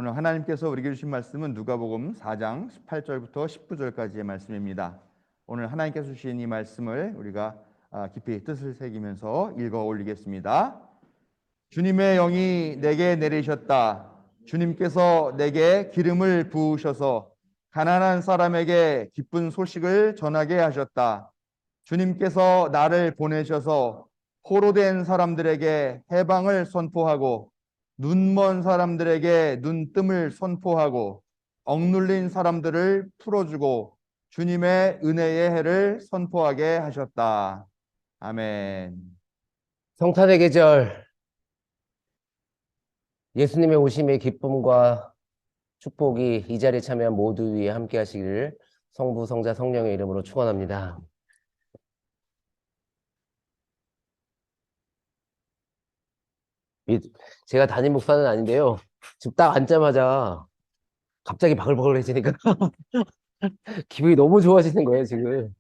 오늘 하나님께서 우리에게 주신 말씀은 누가복음 4장 18절부터 19절까지의 말씀입니다. 오늘 하나님께서 주신 이 말씀을 우리가 깊이 뜻을 새기면서 읽어 올리겠습니다. 주님의 영이 내게 내리셨다. 주님께서 내게 기름을 부으셔서 가난한 사람에게 기쁜 소식을 전하게 하셨다. 주님께서 나를 보내셔서 포로된 사람들에게 해방을 선포하고 눈먼 사람들에게 눈뜸을 선포하고 억눌린 사람들을 풀어주고 주님의 은혜의 해를 선포하게 하셨다. 아멘. 성탄의 계절, 예수님의 오심의 기쁨과 축복이 이 자리에 참여한 모두 위에 함께 하시기를 성부, 성자, 성령의 이름으로 축원합니다. 제가 담임 목사는 아닌데요. 지금 딱 앉자마자 갑자기 바글바글해지니까 기분이 너무 좋아지는 거예요, 지금.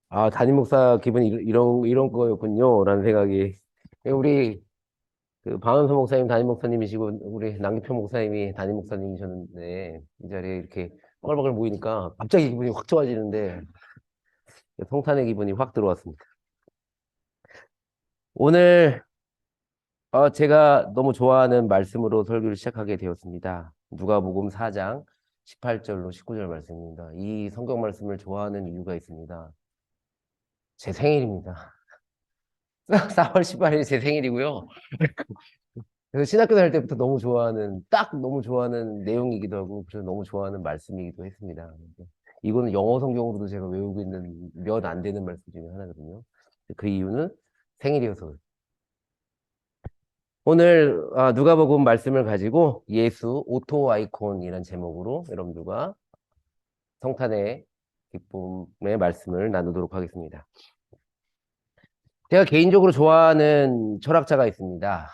아, 담임 목사 기분이 이런 거였군요. 라는 생각이. 우리 방은서 목사님 담임 목사님이시고 우리 남기표 목사님이 담임 목사님이셨는데 이 자리에 이렇게 바글바글 모이니까 갑자기 기분이 확 좋아지는데 성탄의 기분이 확 들어왔습니다. 오늘 제가 너무 좋아하는 말씀으로 설교를 시작하게 되었습니다. 누가복음 4장 18절로 19절 말씀입니다. 이 성경 말씀을 좋아하는 이유가 있습니다. 제 생일입니다. 4월 18일이 제 생일이고요. 그래서 신학교 다닐 때부터 너무 좋아하는 내용이기도 하고, 그래서 너무 좋아하는 말씀이기도 했습니다. 이거는 영어 성경으로도 제가 외우고 있는 몇 안 되는 말씀 중에 하나거든요. 그 이유는 생일이어서. 오늘 누가복음 말씀을 가지고 예수 오토 아이콘이라는 제목으로 여러분들과 성탄의 기쁨의 말씀을 나누도록 하겠습니다. 제가 개인적으로 좋아하는 철학자가 있습니다.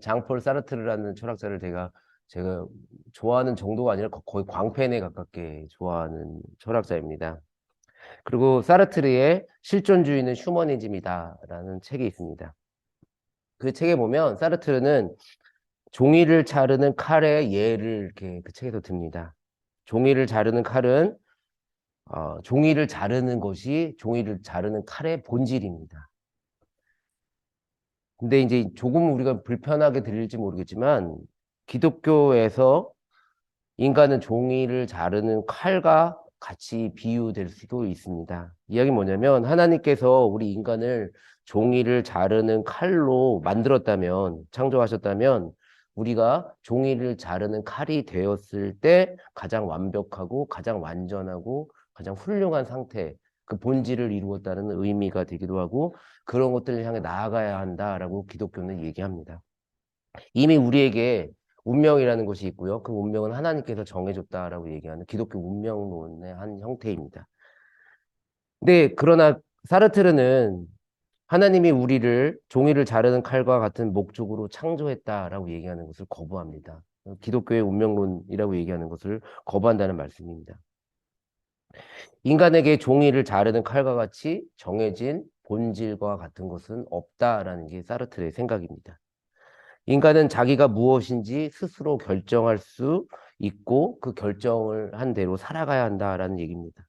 장폴 사르트르라는 철학자를 제가 좋아하는 정도가 아니라 거의 광팬에 가깝게 좋아하는 철학자입니다. 그리고 사르트르의 실존주의는 휴머니즘이다라는 책이 있습니다. 그 책에 보면 사르트르는 종이를 자르는 칼의 예를 이렇게 그 책에서 듭니다. 종이를 자르는 칼은 종이를 자르는 것이 종이를 자르는 칼의 본질입니다. 근데 이제 조금 우리가 불편하게 들릴지 모르겠지만 기독교에서 인간은 종이를 자르는 칼과 같이 비유될 수도 있습니다. 이야기는 뭐냐면 하나님께서 우리 인간을 종이를 자르는 칼로 만들었다면, 창조하셨다면 우리가 종이를 자르는 칼이 되었을 때 가장 완벽하고 가장 완전하고 가장 훌륭한 상태, 그 본질을 이루었다는 의미가 되기도 하고 그런 것들을 향해 나아가야 한다라고 기독교는 얘기합니다. 이미 우리에게 운명이라는 것이 있고요. 그 운명은 하나님께서 정해줬다라고 얘기하는 기독교 운명론의 한 형태입니다. 근데 그러나 사르트르는 하나님이 우리를 종이를 자르는 칼과 같은 목적으로 창조했다라고 얘기하는 것을 거부합니다. 기독교의 운명론이라고 얘기하는 것을 거부한다는 말씀입니다. 인간에게 종이를 자르는 칼과 같이 정해진 본질과 같은 것은 없다라는 게 사르트르의 생각입니다. 인간은 자기가 무엇인지 스스로 결정할 수 있고 그 결정을 한 대로 살아가야 한다라는 얘기입니다.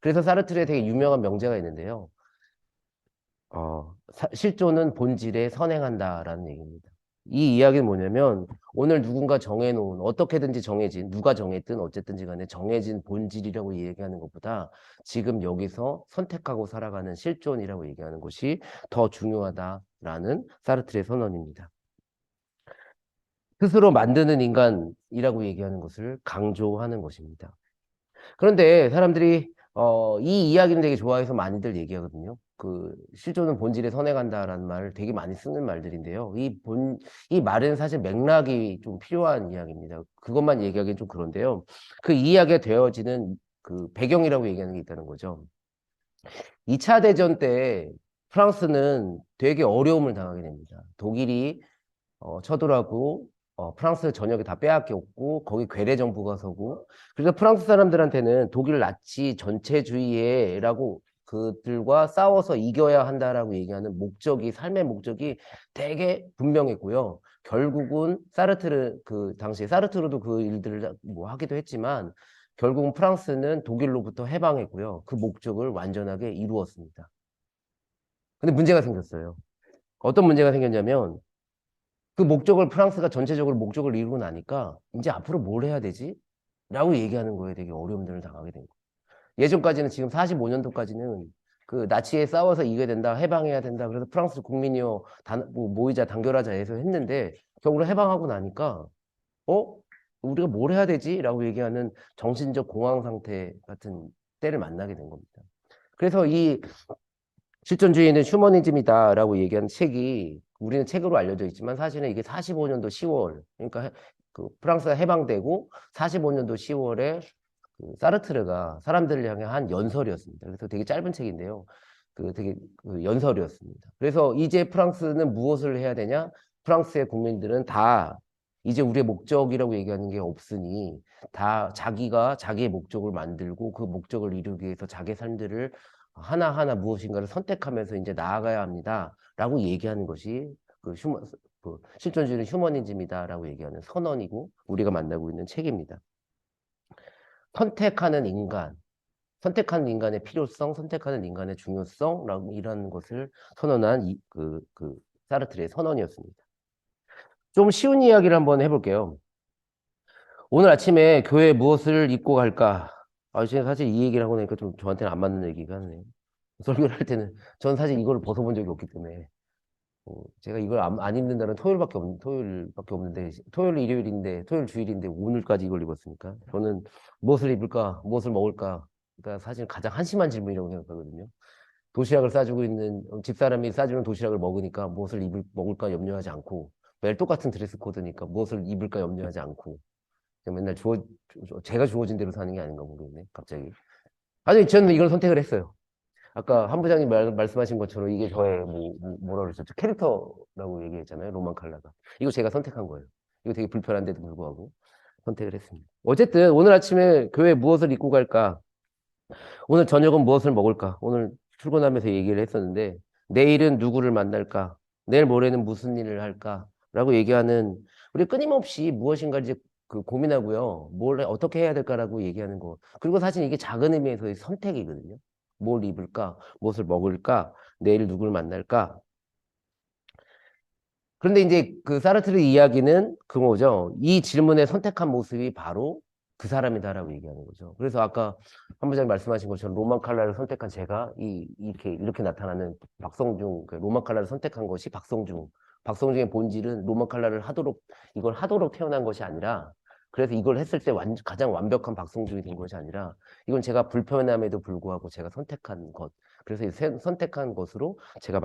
그래서 사르트르의 되게 유명한 명제가 있는데요. 실존은 본질에 선행한다라는 얘기입니다. 이 이야기는 뭐냐면 오늘 누군가 정해놓은 어떻게든지 정해진 누가 정했든 어쨌든지 간에 정해진 본질이라고 얘기하는 것보다 지금 여기서 선택하고 살아가는 실존이라고 얘기하는 것이 더 중요하다라는 사르트르의 선언입니다. 스스로 만드는 인간이라고 얘기하는 것을 강조하는 것입니다. 그런데 사람들이 이 이야기는 되게 좋아해서 많이들 얘기하거든요. 그 실존은 본질에 선행한다라는 말을 되게 많이 쓰는 말들인데요. 이 말은 사실 맥락이 좀 필요한 이야기입니다. 그것만 얘기하기는 좀 그런데요. 그 이야기가 되어지는 그 배경이라고 얘기하는 게 있다는 거죠. 2차 대전 때 프랑스는 되게 어려움을 당하게 됩니다. 독일이 쳐들어가고 프랑스 전역에 다 빼앗겼고 거기 괴뢰 정부가 서고 그래서 프랑스 사람들한테는 독일 나치 전체주의에라고 그들과 싸워서 이겨야 한다라고 얘기하는 목적이, 삶의 목적이 되게 분명했고요. 결국은 사르트르, 그 당시에 사르트르도 그 일들을 뭐 하기도 했지만 결국은 프랑스는 독일로부터 해방했고요. 그 목적을 완전하게 이루었습니다. 근데 문제가 생겼어요. 어떤 문제가 생겼냐면 그 목적을 프랑스가 전체적으로 목적을 이루고 나니까 이제 앞으로 뭘 해야 되지? 라고 얘기하는 거에 되게 어려움들을 당하게 된 거예요. 예전까지는 지금 45년도까지는 그 나치에 싸워서 이겨야 된다, 해방해야 된다. 그래서 프랑스 국민이요, 뭐 모이자, 단결하자 해서 했는데 결국으로 해방하고 나니까 어? 우리가 뭘 해야 되지? 라고 얘기하는 정신적 공황 상태 같은 때를 만나게 된 겁니다. 그래서 이 실존주의는 휴머니즘이다라고 얘기한 책이 우리는 책으로 알려져 있지만 사실은 이게 45년도 10월, 그러니까 그 프랑스가 해방되고 45년도 10월에 그 사르트르가 사람들을 향해 한 연설이었습니다. 그래서 되게 짧은 책인데요. 그 되게 그 연설이었습니다. 그래서 이제 프랑스는 무엇을 해야 되냐? 프랑스의 국민들은 다 이제 우리의 목적이라고 얘기하는 게 없으니 다 자기가 자기의 목적을 만들고 그 목적을 이루기 위해서 자기 삶들을 하나하나 무엇인가를 선택하면서 이제 나아가야 합니다. 라고 얘기하는 것이 그 실존주의는 휴머니즘이다라고 얘기하는 선언이고 우리가 만나고 있는 책입니다. 선택하는 인간, 선택하는 인간의 필요성, 선택하는 인간의 중요성, 이런 것을 선언한 사르트르의 선언이었습니다. 좀 쉬운 이야기를 한번 해볼게요. 오늘 아침에 교회에 무엇을 입고 갈까? 제가 사실 이 얘기를 하고 나니까 좀 저한테는 안 맞는 얘기가 하네요. 설교를 할 때는 전 사실 이걸 벗어본 적이 없기 때문에 제가 이걸 안 입는다는 토요일밖에 없는데 토요일 일요일인데 토요일 주일인데 오늘까지 이걸 입었으니까 저는 무엇을 입을까 무엇을 먹을까 그러니까 사실 가장 한심한 질문이라고 생각하거든요. 도시락을 싸주고 있는 집사람이 싸주는 도시락을 먹으니까 무엇을 먹을까 염려하지 않고 매일 똑같은 드레스 코드니까 무엇을 입을까 염려하지 않고 그냥 맨날 제가 주어진 대로 사는 게 아닌가 모르겠네 갑자기. 아니 저는 이걸 선택을 했어요. 아까 한 부장님 말씀하신 것처럼 이게 저의 뭐라 그러죠? 캐릭터라고 얘기했잖아요. 로만 칼라가. 이거 제가 선택한 거예요. 이거 되게 불편한데도 불구하고 선택을 했습니다. 어쨌든 오늘 아침에 교회 무엇을 입고 갈까? 오늘 저녁은 무엇을 먹을까? 오늘 출근하면서 얘기를 했었는데 내일은 누구를 만날까? 내일 모레는 무슨 일을 할까? 라고 얘기하는 우리 끊임없이 무엇인가 이제 그 고민하고요. 어떻게 해야 될까라고 얘기하는 거. 그리고 사실 이게 작은 의미에서의 선택이거든요. 뭘 입을까? 무엇을 먹을까? 내일 누구를 만날까? 그런데 이제 그 사르트르 이야기는 그거죠. 이 질문에 선택한 모습이 바로 그 사람이다라고 얘기하는 거죠. 그래서 아까 한 부장님 말씀하신 것처럼 로만 칼라를 선택한 제가 이렇게 나타나는 박성중, 그 로만 칼라를 선택한 것이 박성중. 박성중의 본질은 로만 칼라를 이걸 하도록 태어난 것이 아니라 그래서 이걸 했을 때 가장 완벽한 박성중이 된 것이 아니라 이건 제가 불편함에도 불구하고 제가 선택한 것. 그래서 선택한 것으로 제가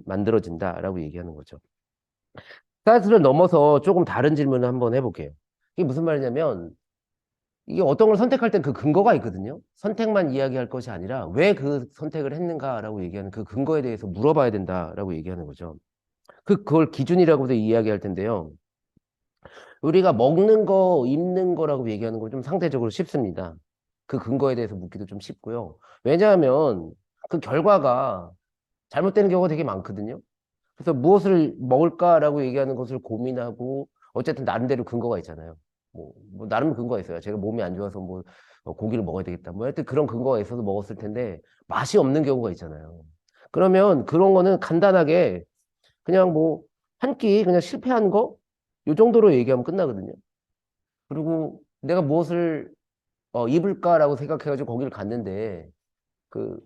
만들어진다라고 얘기하는 거죠. 사이즈를 넘어서 조금 다른 질문을 한번 해볼게요. 이게 무슨 말이냐면, 이게 어떤 걸 선택할 땐 그 근거가 있거든요. 선택만 이야기할 것이 아니라 왜 그 선택을 했는가라고 얘기하는 그 근거에 대해서 물어봐야 된다라고 얘기하는 거죠. 그걸 기준이라고도 이야기할 텐데요. 우리가 먹는 거, 입는 거라고 얘기하는 건 좀 상대적으로 쉽습니다. 그 근거에 대해서 묻기도 좀 쉽고요. 왜냐하면 그 결과가 잘못되는 경우가 되게 많거든요. 그래서 무엇을 먹을까라고 얘기하는 것을 고민하고 어쨌든 나름대로 근거가 있잖아요. 나름 근거가 있어요. 제가 몸이 안 좋아서 고기를 먹어야 되겠다. 하여튼 그런 근거가 있어서 먹었을 텐데 맛이 없는 경우가 있잖아요. 그러면 그런 거는 간단하게 그냥 한 끼 그냥 실패한 거? 요 정도로 얘기하면 끝나거든요. 그리고 내가 무엇을 입을까라고 생각해가지고 거기를 갔는데 그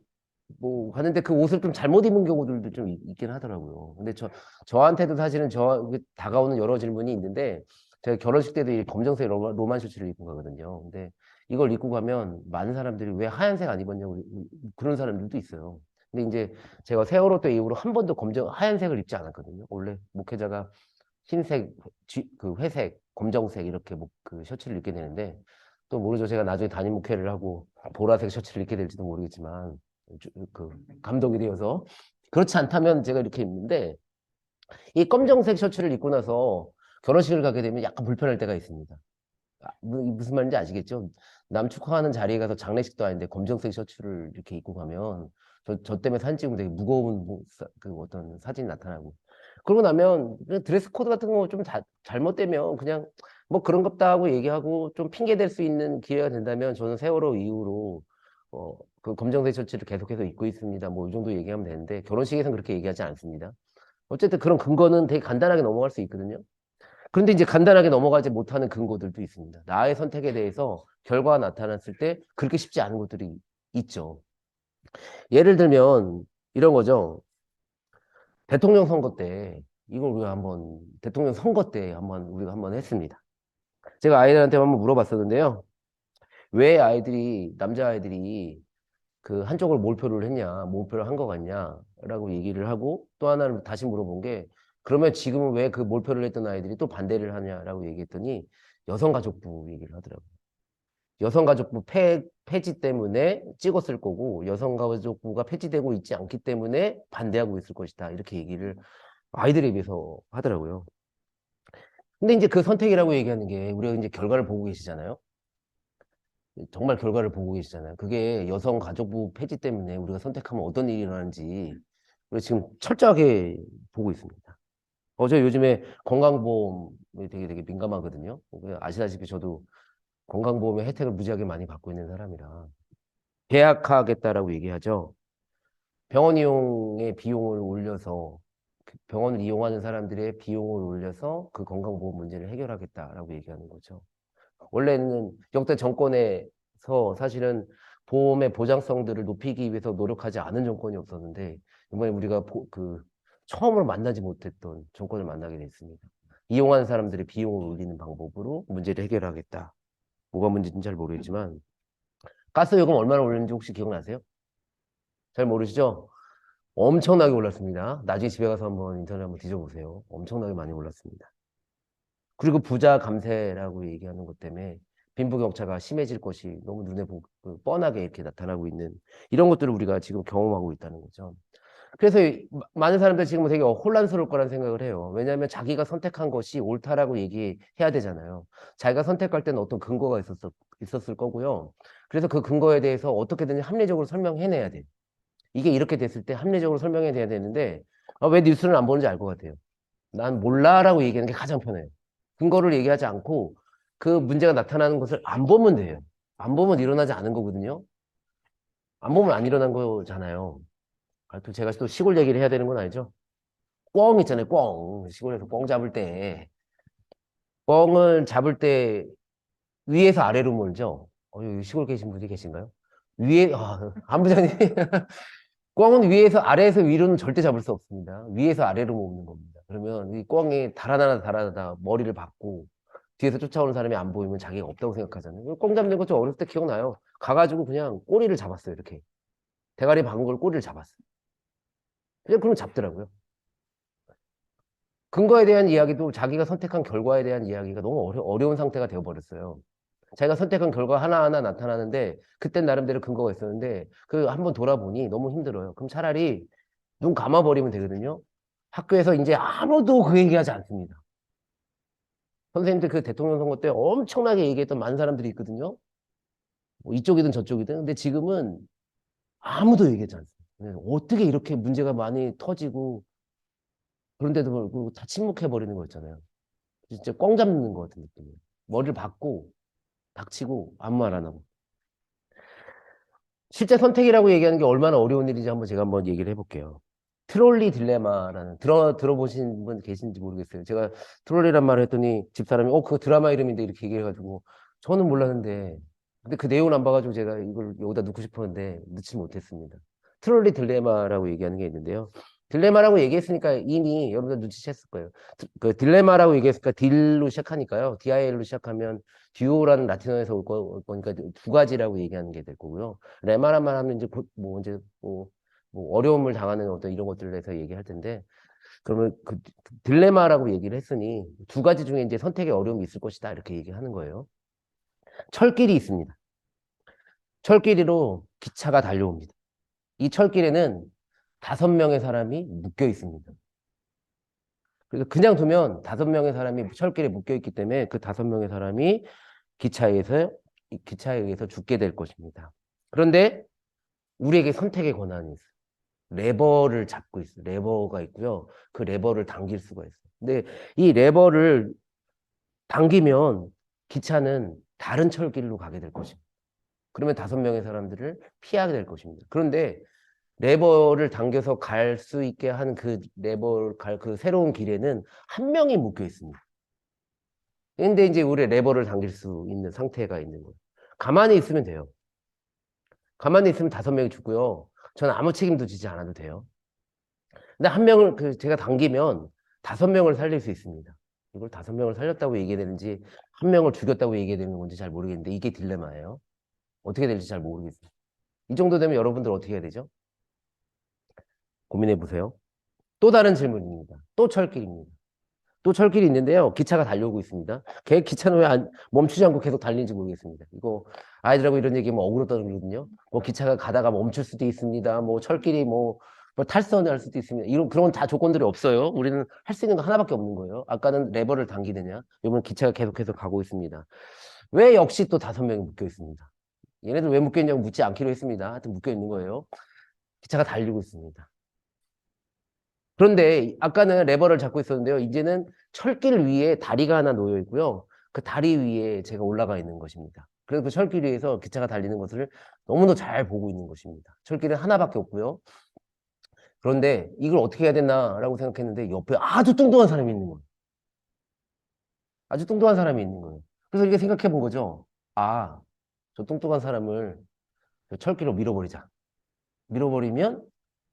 갔는데 그 옷을 좀 잘못 입은 경우들도 좀 있긴 하더라고요. 근데 저한테도 사실은 다가오는 여러 질문이 있는데, 제가 결혼식 때도 이 검정색 로만 셔츠를 입고 가거든요. 근데 이걸 입고 가면 많은 사람들이 왜 하얀색 안 입었냐고 그런 사람들도 있어요. 근데 이제 제가 세월호 때 이후로 한 번도 하얀색을 입지 않았거든요. 원래 목회자가 흰색, 회색, 검정색 이렇게 그 셔츠를 입게 되는데, 또 모르죠. 제가 나중에 담임 목회를 하고 보라색 셔츠를 입게 될지도 모르겠지만, 감독이 되어서 그렇지 않다면 제가 이렇게 입는데 이 검정색 셔츠를 입고 나서 결혼식을 가게 되면 약간 불편할 때가 있습니다. 무슨 말인지 아시겠죠? 남 축하하는 자리에 가서 장례식도 아닌데 검정색 셔츠를 이렇게 입고 가면 저 때문에 사진 찍으면 되게 무거운 그 어떤 사진이 나타나고 그러고 나면 그 드레스 코드 같은 거 좀 잘못되면 그냥 뭐 그런 겁다 하고 얘기하고 좀 핑계 댈 수 있는 기회가 된다면 저는 세월호 이후로 그 검정색 셔츠를 계속해서 입고 있습니다. 뭐 이 정도 얘기하면 되는데 결혼식에서는 그렇게 얘기하지 않습니다. 어쨌든 그런 근거는 되게 간단하게 넘어갈 수 있거든요. 그런데 이제 간단하게 넘어가지 못하는 근거들도 있습니다. 나의 선택에 대해서 결과가 나타났을 때 그렇게 쉽지 않은 것들이 있죠. 예를 들면 이런 거죠. 대통령 선거 때 이걸 우리가 한번 대통령 선거 때 우리가 한번 했습니다. 제가 아이들한테 한번 물어봤었는데요. 왜 남자아이들이 그 한쪽을 몰표를 했냐, 몰표를 한 것 같냐라고 얘기를 하고 또 하나는 다시 물어본 게 그러면 지금은 왜 그 몰표를 했던 아이들이 또 반대를 하냐라고 얘기했더니 여성가족부 얘기를 하더라고요. 여성가족부 폐지 때문에 찍었을 거고 여성가족부가 폐지되고 있지 않기 때문에 반대하고 있을 것이다. 이렇게 얘기를 아이들에 비해서 하더라고요. 근데 이제 그 선택이라고 얘기하는 게 우리가 이제 결과를 보고 계시잖아요. 정말 결과를 보고 계시잖아요. 그게 여성가족부 폐지 때문에 우리가 선택하면 어떤 일이 일어나는지 우리가 지금 철저하게 보고 있습니다. 저 요즘에 건강보험에 되게 민감하거든요. 아시다시피 저도 건강보험의 혜택을 무지하게 많이 받고 있는 사람이라 계약하겠다라고 얘기하죠. 병원 이용의 비용을 올려서 그 병원을 이용하는 사람들의 비용을 올려서 그 건강보험 문제를 해결하겠다라고 얘기하는 거죠. 원래는 역대 정권에서 사실은 보험의 보장성들을 높이기 위해서 노력하지 않은 정권이 없었는데 이번에 우리가 처음으로 만나지 못했던 정권을 만나게 됐습니다. 이용하는 사람들의 비용을 올리는 방법으로 문제를 해결하겠다. 뭐가 문제인지 잘 모르겠지만 가스 요금 얼마나 올렸는지 혹시 기억나세요? 잘 모르시죠? 엄청나게 올랐습니다. 나중에 집에 가서 한번 인터넷 한번 뒤져보세요. 엄청나게 많이 올랐습니다. 그리고 부자 감세라고 얘기하는 것 때문에 빈부격차가 심해질 것이 너무 뻔하게 이렇게 나타나고 있는 이런 것들을 우리가 지금 경험하고 있다는 거죠. 그래서 많은 사람들 지금 되게 혼란스러울 거란 생각을 해요. 왜냐하면 자기가 선택한 것이 옳다라고 얘기해야 되잖아요. 자기가 선택할 때는 어떤 근거가 있었을 거고요. 그래서 그 근거에 대해서 어떻게든 합리적으로 설명해내야 돼. 이게 이렇게 됐을 때 합리적으로 설명해야 되는데 왜 뉴스를 안 보는지 알 것 같아요. 난 몰라라고 얘기하는 게 가장 편해요. 근거를 얘기하지 않고 그 문제가 나타나는 것을 안 보면 돼요. 안 보면 일어나지 않은 거거든요. 안 보면 안 일어난 거잖아요. 또 제가 또 시골 얘기를 해야 되는 건 아니죠. 꿩 있잖아요, 꿩. 시골에서 꿩 잡을 때. 꿩을 잡을 때 위에서 아래로 몰죠. 여기 시골 계신 분이 계신가요? 안부장님. 꿩은 위에서, 아래에서 위로는 절대 잡을 수 없습니다. 위에서 아래로 모으는 겁니다. 그러면 이 꿩이 달아나다 머리를 박고 뒤에서 쫓아오는 사람이 안 보이면 자기가 없다고 생각하잖아요. 꿩 잡는 거 좀 어렸을 때 기억나요? 가가지고 그냥 꼬리를 잡았어요, 이렇게. 대가리 박은 걸 꼬리를 잡았어요. 그냥 그럼 잡더라고요. 근거에 대한 이야기도 자기가 선택한 결과에 대한 이야기가 너무 어려운 상태가 되어버렸어요. 자기가 선택한 결과 하나하나 나타나는데 그땐 나름대로 근거가 있었는데 그 한번 돌아보니 너무 힘들어요. 그럼 차라리 눈 감아버리면 되거든요. 학교에서 이제 아무도 그 얘기하지 않습니다. 선생님들 그 대통령 선거 때 엄청나게 얘기했던 많은 사람들이 있거든요. 뭐 이쪽이든 저쪽이든. 근데 지금은 아무도 얘기하지 않습니다. 어떻게 이렇게 문제가 많이 터지고 그런데도 불구하고 다 침묵해버리는 거 있잖아요. 진짜 꽝 잡는 것 같은 느낌이에요. 머리를 박고 닥치고 아무 말 안 하고. 실제 선택이라고 얘기하는 게 얼마나 어려운 일인지 제가 한번 얘기를 해볼게요. 트롤리 딜레마라는 들어보신 분 계신지 모르겠어요. 제가 트롤리란 말을 했더니 집사람이 그거 드라마 이름인데 이렇게 얘기해가지고 저는 몰랐는데 근데 그 내용을 안 봐가지고 제가 이걸 여기다 넣고 싶었는데 넣지 못했습니다. 트롤리 딜레마라고 얘기하는 게 있는데요. 딜레마라고 얘기했으니까 이미 여러분들 눈치챘을 거예요. 그 딜레마라고 얘기했으니까 딜로 시작하니까요. DIL로 시작하면 듀오라는 라틴어에서 올 거니까 두 가지라고 얘기하는 게 될 거고요. 레마란 말 하면 이제 뭐 어려움을 당하는 어떤 이런 것들에 대해서 얘기할 텐데 그러면 그 딜레마라고 얘기를 했으니 두 가지 중에 이제 선택의 어려움이 있을 것이다 이렇게 얘기하는 거예요. 철길이 있습니다. 철길이로 기차가 달려옵니다. 이 철길에는 5명의 사람이 묶여 있습니다. 그래서 그냥 두면 5명의 사람이 철길에 묶여 있기 때문에 그 5명의 사람이 기차에 의해서 죽게 될 것입니다. 그런데 우리에게 선택의 권한이 있어요. 레버를 잡고 있어요. 레버가 있고요. 그 레버를 당길 수가 있어요. 근데 이 레버를 당기면 기차는 다른 철길로 가게 될 것입니다. 그러면 5명의 사람들을 피하게 될 것입니다. 그런데 레버를 당겨서 갈 수 있게 한 그 레버를 갈 그 새로운 길에는 한 명이 묶여 있습니다. 근데 이제 우리 레버를 당길 수 있는 상태가 있는 거예요. 가만히 있으면 돼요. 가만히 있으면 5명이 죽고요. 저는 아무 책임도 지지 않아도 돼요. 근데 한 명을 제가 당기면 5명을 살릴 수 있습니다. 이걸 5명을 살렸다고 얘기해야 되는지 한 명을 죽였다고 얘기해야 되는 건지 잘 모르겠는데 이게 딜레마예요. 어떻게 될지 잘 모르겠어요. 이 정도 되면 여러분들 어떻게 해야 되죠? 고민해 보세요. 또 다른 질문입니다. 또 철길입니다. 또 철길이 있는데요. 기차가 달려오고 있습니다. 기차는 왜 멈추지 않고 계속 달리는지 모르겠습니다. 이거 아이들하고 이런 얘기하면 억울로 떠들거든요. 뭐 기차가 가다가 멈출 수도 있습니다. 뭐 철길이 뭐 탈선할 수도 있습니다. 그런 다 조건들이 없어요. 우리는 할 수 있는 거 하나밖에 없는 거예요. 아까는 레버를 당기느냐. 이번엔 기차가 계속해서 가고 있습니다. 왜 역시 또 5명이 묶여 있습니다. 얘네들 왜 묶여 있냐고 묻지 않기로 했습니다. 하여튼 묶여 있는 거예요. 기차가 달리고 있습니다. 그런데 아까는 레버를 잡고 있었는데요. 이제는 철길 위에 다리가 하나 놓여 있고요. 그 다리 위에 제가 올라가 있는 것입니다. 그래서 그 철길 위에서 기차가 달리는 것을 너무도 잘 보고 있는 것입니다. 철길은 하나밖에 없고요. 그런데 이걸 어떻게 해야 되나라고 생각했는데 옆에 아주 뚱뚱한 사람이 있는 거예요. 아주 뚱뚱한 사람이 있는 거예요. 그래서 이렇게 생각해 본 거죠. 아, 저 뚱뚱한 사람을 저 철길로 밀어버리자. 밀어버리면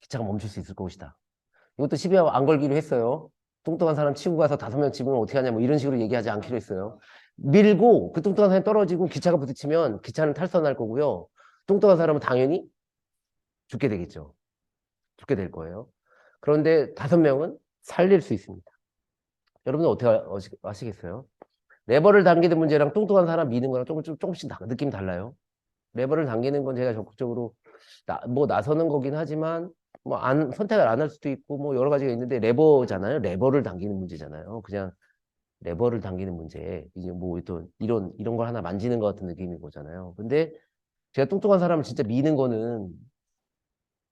기차가 멈출 수 있을 것이다. 이것도 시비 안 걸기로 했어요. 뚱뚱한 사람 치고 가서 5명 집으면 어떻게 하냐 뭐 이런 식으로 얘기하지 않기로 했어요. 밀고 그 뚱뚱한 사람이 떨어지고 기차가 부딪히면 기차는 탈선할 거고요. 뚱뚱한 사람은 당연히 죽게 되겠죠. 죽게 될 거예요. 그런데 5명은 살릴 수 있습니다. 여러분은 어떻게 아시겠어요? 레버를 당기는 문제랑 뚱뚱한 사람 미는 거랑 조금씩 느낌이 달라요. 레버를 당기는 건 제가 적극적으로 나서는 거긴 하지만 선택을 안 할 수도 있고 뭐 여러 가지가 있는데 레버잖아요. 레버를 당기는 문제잖아요. 그냥 레버를 당기는 문제. 이제 뭐 또 이런 걸 하나 만지는 것 같은 느낌인 거잖아요. 근데 제가 뚱뚱한 사람을 진짜 미는 거는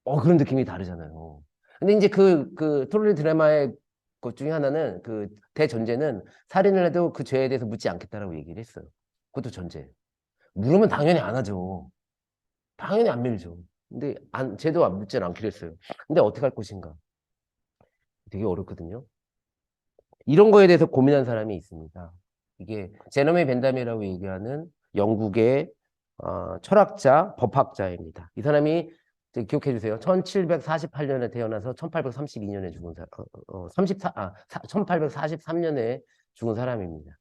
그런 느낌이 다르잖아요. 근데 이제 그 트롤리 드라마의 것 중에 하나는 그 대전제는 살인을 해도 그 죄에 대해서 묻지 않겠다라고 얘기를 했어요. 그것도 전제. 물으면 당연히 안 하죠. 당연히 안 밀죠. 근데 쟤도 안 묻지는 않기로 했어요. 근데 어떻게 할 것인가? 되게 어렵거든요. 이런 거에 대해서 고민한 사람이 있습니다. 이게 제너미 벤담이라고 얘기하는 영국의 철학자, 법학자입니다. 이 사람이 기억해 주세요. 1748년에 태어나서 1832년에 죽은 사람, 1843년에 죽은 사람입니다.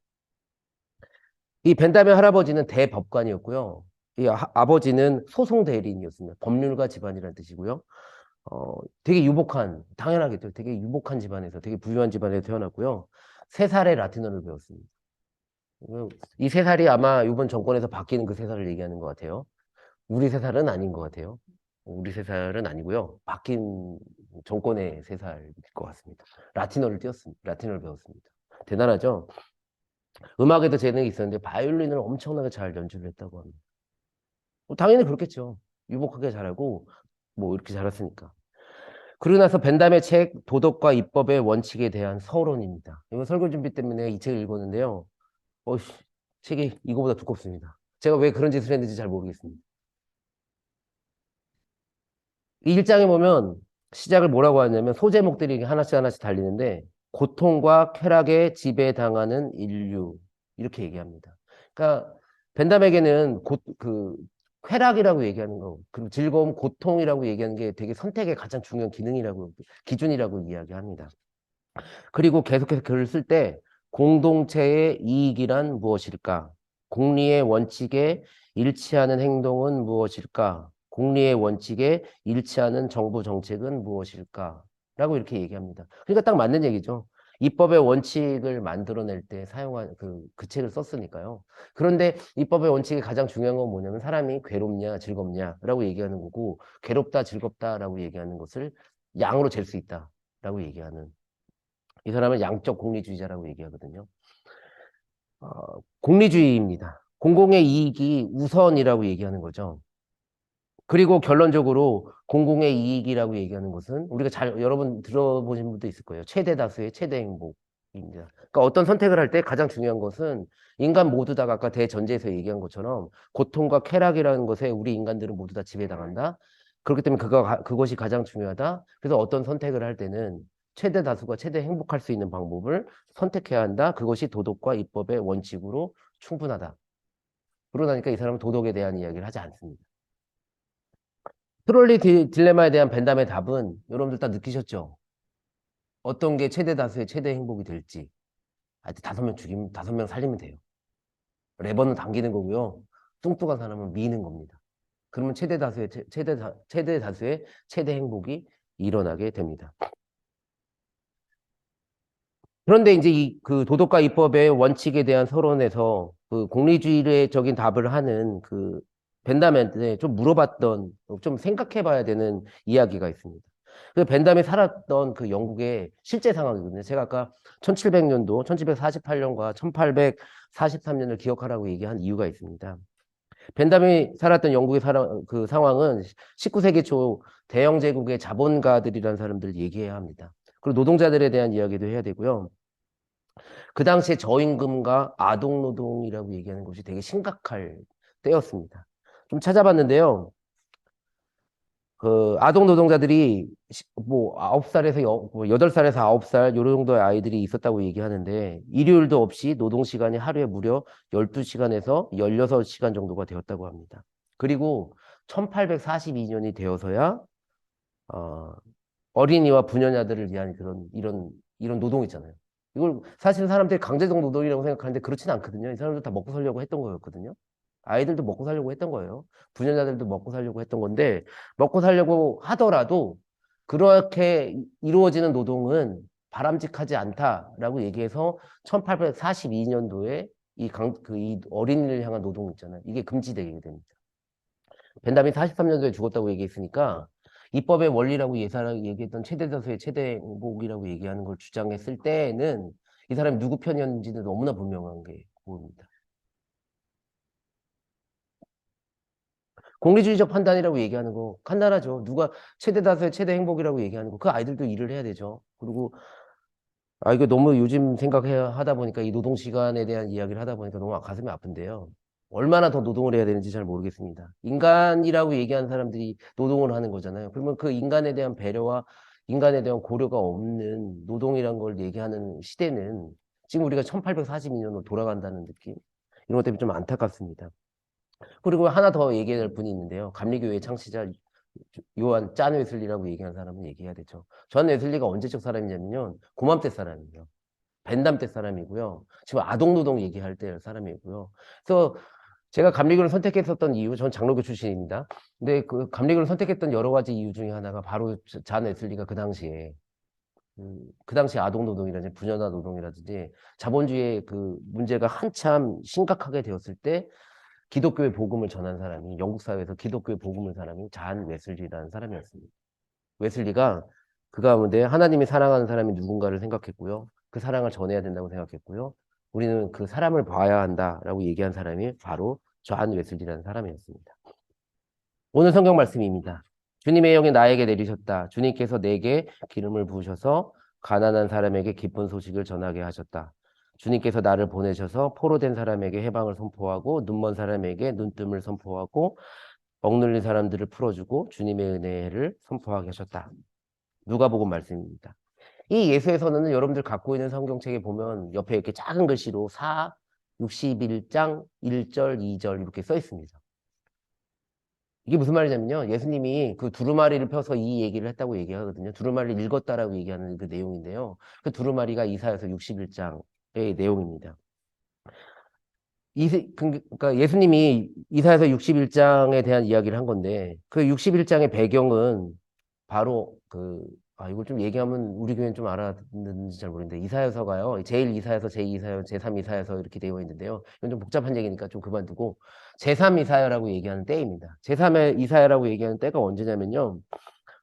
이 벤담의 할아버지는 대법관이었고요. 이 아버지는 소송 대리인이었습니다. 법률가 집안이라는 뜻이고요. 되게 당연하겠죠. 되게 유복한 집안에서, 되게 부유한 집안에서 태어났고요. 3살에 라틴어를 배웠습니다. 이 3살이 아마 이번 정권에서 바뀌는 그 3살을 얘기하는 것 같아요. 우리 3살은 아닌 것 같아요. 우리 3살은 아니고요. 바뀐 정권의 3살일 것 같습니다. 라틴어를 배웠습니다. 대단하죠? 음악에도 재능이 있었는데 바이올린을 엄청나게 잘 연주를 했다고 합니다. 당연히 그렇겠죠. 유복하게 잘하고 뭐 이렇게 잘했으니까. 그러고 나서 벤담의 책 도덕과 입법의 원칙에 대한 서론입니다. 이거 설교 준비 때문에 이 책을 읽었는데요. 책이 이거보다 두껍습니다. 제가 왜 그런 짓을 했는지 잘 모르겠습니다. 이 1장에 보면 시작을 뭐라고 하냐면 소제목들이 하나씩 하나씩 달리는데 고통과 쾌락에 지배당하는 인류 이렇게 얘기합니다. 그러니까 벤담에게는 쾌락이라고 얘기하는 거 그리고 즐거움, 고통이라고 얘기하는 게 되게 선택의 가장 중요한 기준이라고 이야기합니다. 그리고 계속해서 글을 쓸 때 공동체의 이익이란 무엇일까? 공리의 원칙에 일치하는 행동은 무엇일까? 공리의 원칙에 일치하는 정부 정책은 무엇일까? 라고 이렇게 얘기합니다. 그러니까 딱 맞는 얘기죠. 입법의 원칙을 만들어낼 때 사용한 그 책을 썼으니까요. 그런데 입법의 원칙이 가장 중요한 건 뭐냐면 사람이 괴롭냐, 즐겁냐라고 얘기하는 거고, 괴롭다, 즐겁다라고 얘기하는 것을 양으로 잴 수 있다라고 얘기하는 이 사람은 양적 공리주의자라고 얘기하거든요. 공리주의입니다. 공공의 이익이 우선이라고 얘기하는 거죠. 그리고 결론적으로 공공의 이익이라고 얘기하는 것은 우리가 여러분 들어보신 분도 있을 거예요. 최대 다수의 최대 행복입니다. 그러니까 어떤 선택을 할 때 가장 중요한 것은 인간 모두 다가 아까 대전제에서 얘기한 것처럼 고통과 쾌락이라는 것에 우리 인간들은 모두 다 지배당한다. 그렇기 때문에 그것이 가장 중요하다. 그래서 어떤 선택을 할 때는 최대 다수가 최대 행복할 수 있는 방법을 선택해야 한다. 그것이 도덕과 입법의 원칙으로 충분하다. 그러다니까 이 사람은 도덕에 대한 이야기를 하지 않습니다. 트롤리 딜레마에 대한 벤담의 답은 여러분들 다 느끼셨죠? 어떤 게 최대 다수의 최대 행복이 될지. 하여튼 5명 죽이면 5명 살리면 돼요. 레버는 당기는 거고요. 뚱뚱한 사람은 미는 겁니다. 그러면 최대 다수의 최대 행복이 일어나게 됩니다. 그런데 이제 그 도덕과 입법의 원칙에 대한 서론에서 그 공리주의적인 답을 하는 그 벤담한테 좀 물어봤던, 좀 생각해 봐야 되는 이야기가 있습니다. 그 벤담이 살았던 그 영국의 실제 상황이거든요. 제가 아까 1700년도, 1748년과 1843년을 기억하라고 얘기한 이유가 있습니다. 벤담이 살았던 영국의 그 상황은 19세기 초 대영 제국의 자본가들이라는 사람들 얘기해야 합니다. 그리고 노동자들에 대한 이야기도 해야 되고요. 그 당시에 저임금과 아동노동이라고 얘기하는 것이 되게 심각할 때였습니다. 좀 찾아봤는데요. 그 아동 노동자들이 뭐 9살에서 8살에서 9살 요 정도의 아이들이 있었다고 얘기하는데 일요일도 없이 노동 시간이 하루에 무려 12시간에서 16시간 정도가 되었다고 합니다. 그리고 1842년이 되어서야 어린이와 부녀자들을 위한 이런 노동 있잖아요. 이걸 사실 사람들이 강제적 노동이라고 생각하는데 그렇지는 않거든요. 이 사람들 다 먹고 살려고 했던 거였거든요. 아이들도 먹고 살려고 했던 거예요. 부녀자들도 먹고 살려고 했던 건데 먹고 살려고 하더라도 그렇게 이루어지는 노동은 바람직하지 않다라고 얘기해서 1842년도에 이 어린이를 향한 노동 있잖아요. 이게 금지되게 됩니다. 벤담이 43년도에 죽었다고 얘기했으니까 입법의 원리라고 얘기했던 최대 다수의 최대 행복이라고 얘기하는 걸 주장했을 때는 이 사람이 누구 편이었는지는 너무나 분명한 게 보입니다. 공리주의적 판단이라고 얘기하는 거 간단하죠. 누가 최대 다수의 최대 행복이라고 얘기하는 거 그 아이들도 일을 해야 되죠. 그리고 이거 너무 요즘 하다 보니까 이 노동 시간에 대한 이야기를 하다 보니까 너무 가슴이 아픈데요. 얼마나 더 노동을 해야 되는지 잘 모르겠습니다. 인간이라고 얘기하는 사람들이 노동을 하는 거잖아요. 그러면 그 인간에 대한 배려와 인간에 대한 고려가 없는 노동이란 걸 얘기하는 시대는 지금 우리가 1842년으로 돌아간다는 느낌? 이런 것 때문에 좀 안타깝습니다. 그리고 하나 더 얘기할 분이 있는데요. 감리교회 창시자 요한 짠 웨슬리라고 얘기하는 사람은 얘기해야 되죠. 존 웨슬리가 언제적 사람이냐면요. 고맘 때 사람이에요. 벤담 때 사람이고요. 지금 아동노동 얘기할 때 사람이고요. 그래서 제가 감리교를 선택했었던 이유, 전 장로교 출신입니다. 근데 그 감리교를 선택했던 여러 가지 이유 중에 하나가 바로 잔 웨슬리가 그 당시 아동노동이라든지 부녀자 노동이라든지 자본주의의 그 문제가 한참 심각하게 되었을 때 기독교의 복음을 전한 사람이 영국 사회에서 기독교의 복음을 전한 사람이 잔 웨슬리라는 사람이었습니다. 웨슬리가 그 가운데 하나님이 사랑하는 사람이 누군가를 생각했고요. 그 사랑을 전해야 된다고 생각했고요. 우리는 그 사람을 봐야 한다라고 얘기한 사람이 바로 존 웨슬리라는 사람이었습니다. 오늘 성경 말씀입니다. 주님의 영이 나에게 내리셨다. 주님께서 내게 기름을 부으셔서 가난한 사람에게 기쁜 소식을 전하게 하셨다. 주님께서 나를 보내셔서 포로된 사람에게 해방을 선포하고 눈먼 사람에게 눈뜸을 선포하고 억눌린 사람들을 풀어주고 주님의 은혜를 선포하게 하셨다. 누가복음 말씀입니다. 이 예수의 선언은 여러분들 갖고 있는 성경책에 보면 옆에 이렇게 작은 글씨로 61장 1절, 2절 이렇게 써 있습니다. 이게 무슨 말이냐면요. 예수님이 그 두루마리를 펴서 이 얘기를 했다고 얘기하거든요. 두루마리를 읽었다라고 얘기하는 그 내용인데요. 그 두루마리가 이사야서 61장의 내용입니다. 그러니까 예수님이 이사야서 61장에 대한 이야기를 한 건데 그 61장의 배경은 바로 이걸 좀 얘기하면 우리 교회는 좀 알아듣는지 잘 모르겠는데 이사야서가요. 제1이사야서, 제2이사야서, 제3이사야서 이렇게 되어 있는데요. 이건 좀 복잡한 얘기니까 좀 그만두고 제3이사야라고 얘기하는 때입니다. 제3이사야라고 얘기하는 때가 언제냐면요.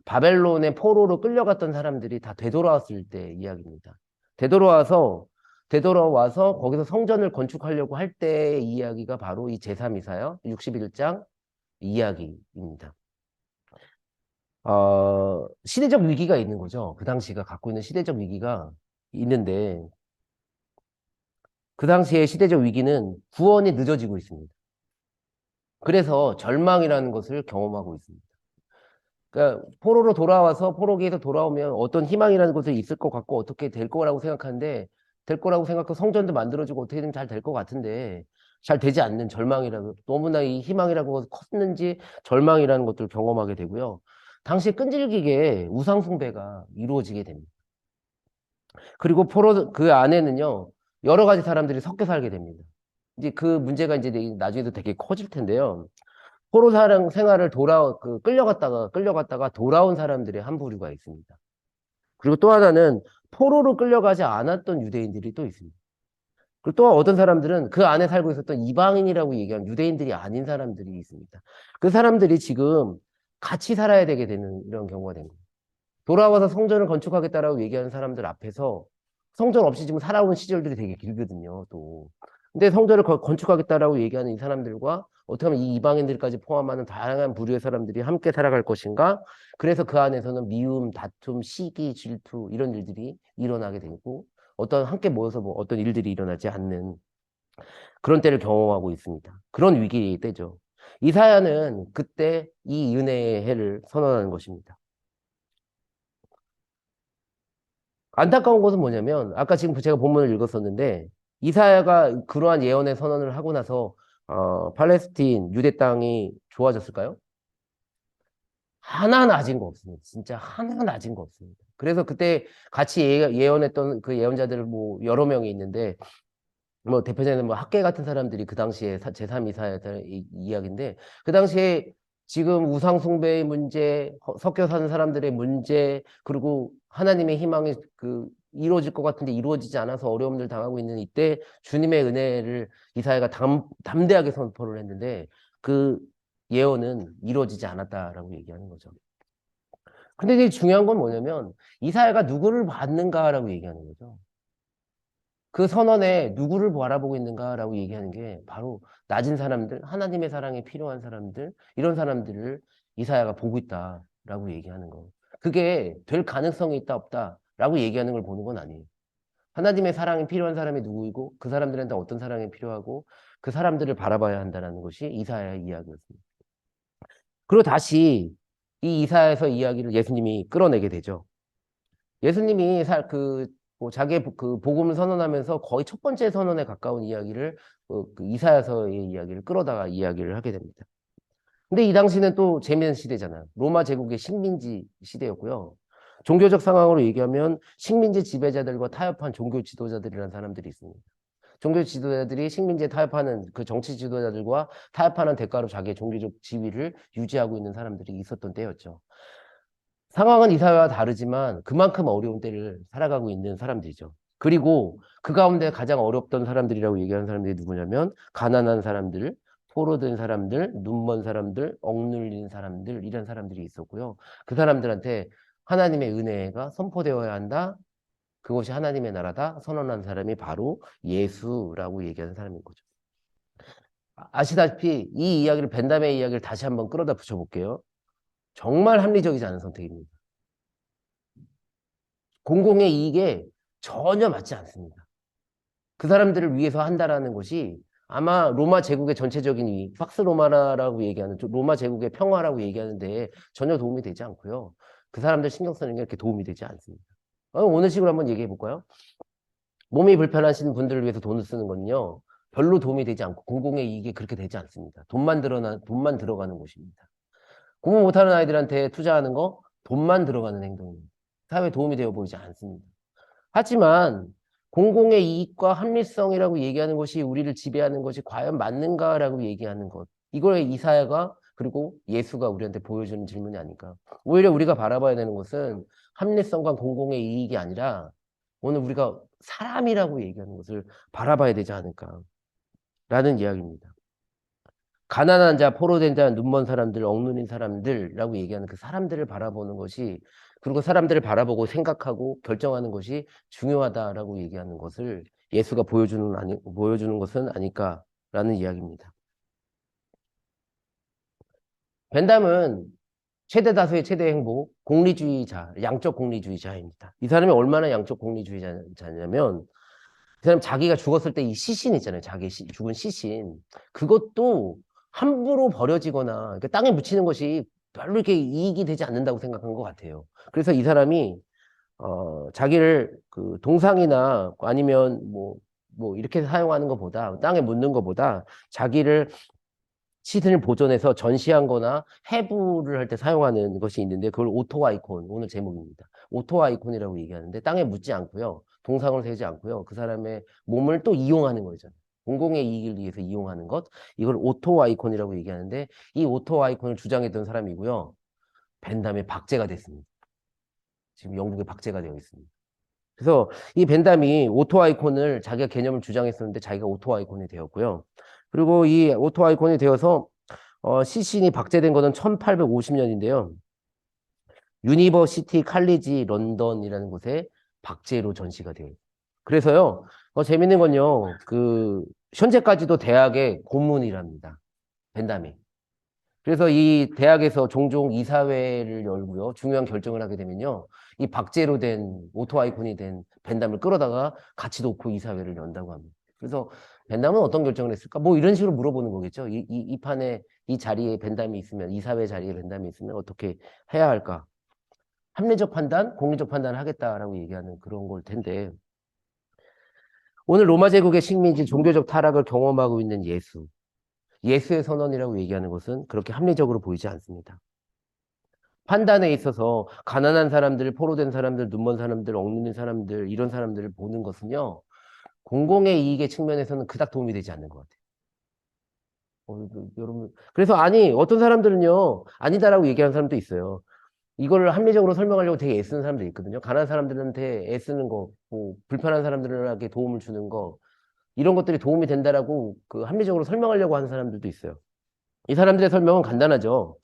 바벨론의 포로로 끌려갔던 사람들이 다 되돌아왔을 때 이야기입니다. 되돌아와서 되돌아와서 거기서 성전을 건축하려고 할 때의 이야기가 바로 이 제3이사야 61장 이야기입니다. 시대적 위기가 있는 거죠. 그 당시가 갖고 있는 시대적 위기가 있는데 그 당시의 시대적 위기는 구원이 늦어지고 있습니다. 그래서 절망이라는 것을 경험하고 있습니다. 그러니까 포로로 돌아와서 포로기에서 돌아오면 어떤 희망이라는 것이 있을 것 같고 어떻게 될 거라고 생각하는데 될 거라고 생각하고 성전도 만들어지고 어떻게든 잘 될 것 같은데 잘 되지 않는 절망이라고 너무나 이 희망이라는 것이 컸는지 절망이라는 것들을 경험하게 되고요. 당시 끈질기게 우상 숭배가 이루어지게 됩니다. 그리고 포로 그 안에는요 여러 가지 사람들이 섞여 살게 됩니다. 이제 그 문제가 이제 나중에도 되게 커질 텐데요. 포로 사랑 생활을 끌려갔다가 돌아온 사람들의 한 부류가 있습니다. 그리고 또 하나는 포로로 끌려가지 않았던 유대인들이 또 있습니다. 그리고 또 어떤 사람들은 그 안에 살고 있었던 이방인이라고 얘기하는 유대인들이 아닌 사람들이 있습니다. 그 사람들이 지금 같이 살아야 되게 되는 이런 경우가 된 거예요. 돌아와서 성전을 건축하겠다라고 얘기하는 사람들 앞에서 성전 없이 지금 살아온 시절들이 되게 길거든요, 또. 근데 성전을 건축하겠다라고 얘기하는 이 사람들과 어떻게 하면 이 이방인들까지 포함하는 다양한 부류의 사람들이 함께 살아갈 것인가? 그래서 그 안에서는 미움, 다툼, 시기, 질투 이런 일들이 일어나게 되고 어떤 함께 모여서 뭐 어떤 일들이 일어나지 않는 그런 때를 경험하고 있습니다. 그런 위기의 때죠. 이사야는 그때 이 은혜의 해를 선언하는 것입니다. 안타까운 것은 뭐냐면 아까 지금 제가 본문을 읽었었는데 이사야가 그러한 예언의 선언을 하고 나서 팔레스틴 유대 땅이 좋아졌을까요? 하나 낮은 거 없습니다. 진짜 하나 낮은 거 없습니다. 그래서 그때 같이 예언했던 그 예언자들 뭐 여러 명이 있는데 뭐 대표적인 뭐 학계 같은 사람들이 그 당시에 제3이사야의 이야기인데 그 당시에 지금 우상 숭배의 문제, 섞여 사는 사람들의 문제, 그리고 하나님의 희망이 이루어질 것 같은데 이루어지지 않아서 어려움을 당하고 있는 이때 주님의 은혜를 이사야가 담대하게 선포를 했는데 그 예언은 이루어지지 않았다라고 얘기하는 거죠. 근데 이제 중요한 건 뭐냐면 이사야가 누구를 받는가라고 얘기하는 거죠. 그 선언에 누구를 바라보고 있는가라고 얘기하는 게 바로 낮은 사람들, 하나님의 사랑이 필요한 사람들, 이런 사람들을 이사야가 보고 있다라고 얘기하는 거. 그게 될 가능성이 있다 없다라고 얘기하는 걸 보는 건 아니에요. 하나님의 사랑이 필요한 사람이 누구이고 그 사람들한테 어떤 사랑이 필요하고 그 사람들을 바라봐야 한다는 것이 이사야의 이야기였습니다. 그리고 다시 이 이사야에서 이야기를 예수님이 끌어내게 되죠. 예수님이 뭐 자기의 그 복음을 선언하면서 거의 첫 번째 선언에 가까운 이야기를 그 이사야서의 이야기를 끌어다가 이야기를 하게 됩니다. 근데 이 당시는 또 재미있는 시대잖아요. 로마 제국의 식민지 시대였고요. 종교적 상황으로 얘기하면 식민지 지배자들과 타협한 종교 지도자들이라는 사람들이 있습니다. 종교 지도자들이 식민지에 타협하는 그 정치 지도자들과 타협하는 대가로 자기의 종교적 지위를 유지하고 있는 사람들이 있었던 때였죠. 상황은 이사회와 다르지만 그만큼 어려운 때를 살아가고 있는 사람들이죠. 그리고 그 가운데 가장 어렵던 사람들이라고 얘기하는 사람들이 누구냐면 가난한 사람들, 포로된 사람들, 눈먼 사람들, 억눌린 사람들 이런 사람들이 있었고요. 그 사람들한테 하나님의 은혜가 선포되어야 한다. 그것이 하나님의 나라다. 선언한 사람이 바로 예수라고 얘기하는 사람인 거죠. 아시다시피 이 이야기를 벤담의 이야기를 다시 한번 끌어다 붙여볼게요. 정말 합리적이지 않은 선택입니다. 공공의 이익에 전혀 맞지 않습니다. 그 사람들을 위해서 한다라는 것이 아마 로마 제국의 전체적인 이익, 팍스 로마라고 얘기하는 로마 제국의 평화라고 얘기하는데 전혀 도움이 되지 않고요. 그 사람들 신경 쓰는 게 이렇게 도움이 되지 않습니다. 오늘 식으로 한번 얘기해 볼까요? 몸이 불편하신 분들을 위해서 돈을 쓰는 건요. 별로 도움이 되지 않고 공공의 이익이 그렇게 되지 않습니다. 돈만 들어가는 곳입니다. 공부 못하는 아이들한테 투자하는 거 돈만 들어가는 행동입니다. 사회에 도움이 되어 보이지 않습니다. 하지만 공공의 이익과 합리성이라고 얘기하는 것이 우리를 지배하는 것이 과연 맞는가라고 얘기하는 것. 이걸 이사야가 그리고 예수가 우리한테 보여주는 질문이 아닐까. 오히려 우리가 바라봐야 되는 것은 합리성과 공공의 이익이 아니라 오늘 우리가 사람이라고 얘기하는 것을 바라봐야 되지 않을까라는 이야기입니다. 가난한 자, 포로된 자, 눈먼 사람들, 억눌린 사람들이라고 얘기하는 그 사람들을 바라보는 것이 그리고 사람들을 바라보고 생각하고 결정하는 것이 중요하다라고 얘기하는 것을 예수가 보여주는 것은 아닐까라는 이야기입니다. 벤담은 최대 다수의 최대 행복, 공리주의자, 양적 공리주의자입니다. 이 사람이 얼마나 양적 공리주의자냐면 그 사람 자기가 죽었을 때 이 시신 있잖아요. 죽은 시신. 그것도 함부로 버려지거나 그러니까 땅에 묻히는 것이 별로 이렇게 이익이 되지 않는다고 생각한 것 같아요. 그래서 이 사람이 자기를 그 동상이나 아니면 뭐 이렇게 사용하는 것보다 땅에 묻는 것보다 자기를 시신을 보존해서 전시한 거나 해부를 할 때 사용하는 것이 있는데 그걸 오토 아이콘, 오늘 제목입니다. 오토 아이콘이라고 얘기하는데 땅에 묻지 않고요. 동상을 세지 않고요. 그 사람의 몸을 또 이용하는 거죠. 공공의 이익을 위해서 이용하는 것. 이걸 오토 아이콘이라고 얘기하는데 이 오토 아이콘을 주장했던 사람이고요. 벤담의 박제가 됐습니다. 지금 영국에 박제가 되어 있습니다. 그래서 이 벤담이 오토 아이콘을 자기가 개념을 주장했었는데 자기가 오토 아이콘이 되었고요. 그리고 이 오토 아이콘이 되어서 시신이 박제된 거는 1850년인데요. 유니버시티 칼리지 런던이라는 곳에 박제로 전시가 돼요. 그래서요, 재밌는 건요, 현재까지도 대학의 고문이랍니다. 벤담이. 그래서 이 대학에서 종종 이사회를 열고요. 중요한 결정을 하게 되면요. 이 박제로 된 오토 아이콘이 된 벤담을 끌어다가 같이 놓고 이사회를 연다고 합니다. 그래서 벤담은 어떤 결정을 했을까? 뭐 이런 식으로 물어보는 거겠죠. 이 판에 이 자리에 벤담이 있으면 이사회 자리에 벤담이 있으면 어떻게 해야 할까? 합리적 판단, 공리적 판단을 하겠다라고 얘기하는 그런 걸 텐데 오늘 로마 제국의 식민지 종교적 타락을 경험하고 있는 예수의 선언이라고 얘기하는 것은 그렇게 합리적으로 보이지 않습니다. 판단에 있어서 가난한 사람들, 포로된 사람들, 눈먼 사람들, 억눌린 사람들 이런 사람들을 보는 것은요. 공공의 이익의 측면에서는 그닥 도움이 되지 않는 것 같아요. 여러분 그래서 어떤 사람들은요. 아니다라고 얘기하는 사람도 있어요. 이걸 합리적으로 설명하려고 되게 애쓰는 사람들이 있거든요. 가난한 사람들한테 애쓰는 거, 불편한 사람들에게 도움을 주는 거 이런 것들이 도움이 된다라고 합리적으로 설명하려고 하는 사람들도 있어요. 이 사람들의 설명은 간단하죠.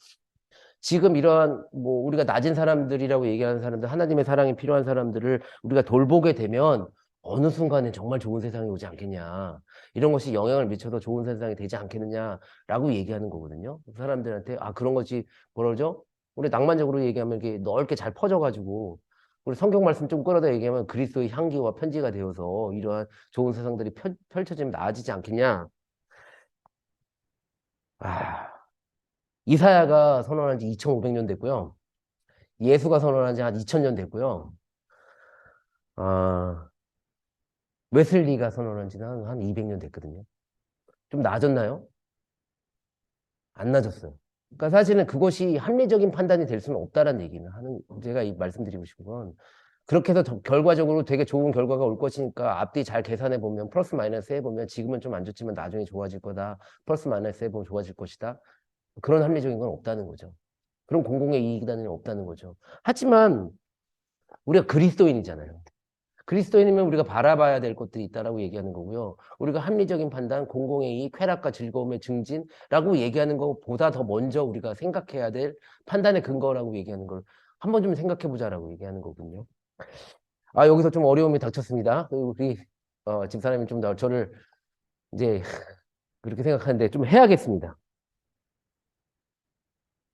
지금 이러한 우리가 낮은 사람들이라고 얘기하는 사람들, 하나님의 사랑이 필요한 사람들을 우리가 돌보게 되면 어느 순간에 정말 좋은 세상이 오지 않겠냐. 이런 것이 영향을 미쳐서 좋은 세상이 되지 않겠느냐라고 얘기하는 거거든요. 그 사람들한테 그런 것이 뭐라죠? 우리 낭만적으로 얘기하면 이게 넓게 잘 퍼져가지고 우리 성경 말씀 좀 끌어다 얘기하면 그리스도의 향기와 편지가 되어서 이러한 좋은 세상들이 펼쳐지면 나아지지 않겠냐. 이사야가 선언한 지 2500년 됐고요. 예수가 선언한 지 한 2000년 됐고요. 웨슬리가 선언한 지는 한 200년 됐거든요. 좀 나아졌나요? 안 나아졌어요. 그러니까 사실은 그것이 합리적인 판단이 될 수는 없다라는 얘기는 제가 말씀드리고 싶은 건 그렇게 해서 결과적으로 되게 좋은 결과가 올 것이니까 앞뒤 잘 계산해 보면 플러스 마이너스 해보면 지금은 좀 안 좋지만 나중에 좋아질 거다. 플러스 마이너스 해보면 좋아질 것이다. 그런 합리적인 건 없다는 거죠. 그런 공공의 이익이라는 없다는 거죠. 하지만 우리가 그리스도인이잖아요. 그리스도인이면 우리가 바라봐야 될 것들이 있다라고 얘기하는 거고요. 우리가 합리적인 판단, 공공의 이익, 쾌락과 즐거움의 증진라고 얘기하는 것보다 더 먼저 우리가 생각해야 될 판단의 근거라고 얘기하는 걸 한번 좀 생각해 보자라고 얘기하는 거군요. 여기서 좀 어려움이 닥쳤습니다. 우리 집사람이 좀 더 저를 이제 그렇게 생각하는데 좀 해야겠습니다.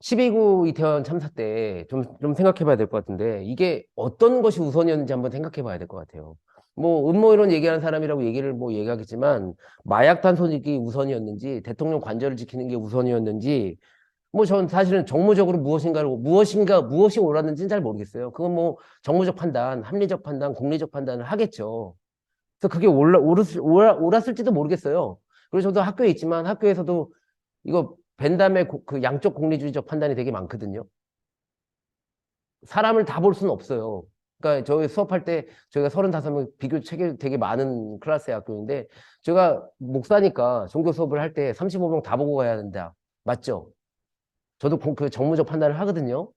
12구 이태원 참사 때 좀 생각해 봐야 될 것 같은데, 이게 어떤 것이 우선이었는지 한번 생각해 봐야 될 것 같아요. 음모이론 얘기하는 사람이라고 얘기를 얘기하겠지만, 마약 단속이 우선이었는지, 대통령 관절을 지키는 게 우선이었는지, 전 사실은 정무적으로 무엇이 옳았는지는 잘 모르겠어요. 그건 정무적 판단, 합리적 판단, 공리적 판단을 하겠죠. 그래서 그게 옳았을지도 모르겠어요. 그래서 저도 학교에 있지만 학교에서도 이거 벤담의 그 양적 공리주의적 판단이 되게 많거든요. 사람을 다 볼 수는 없어요. 그러니까 저희 수업할 때 저희가 35명 비교 책이 되게 많은 클래스의 학교인데 제가 목사니까 종교 수업을 할 때 35명 다 보고 가야 된다. 맞죠? 저도 그 정무적 판단을 하거든요.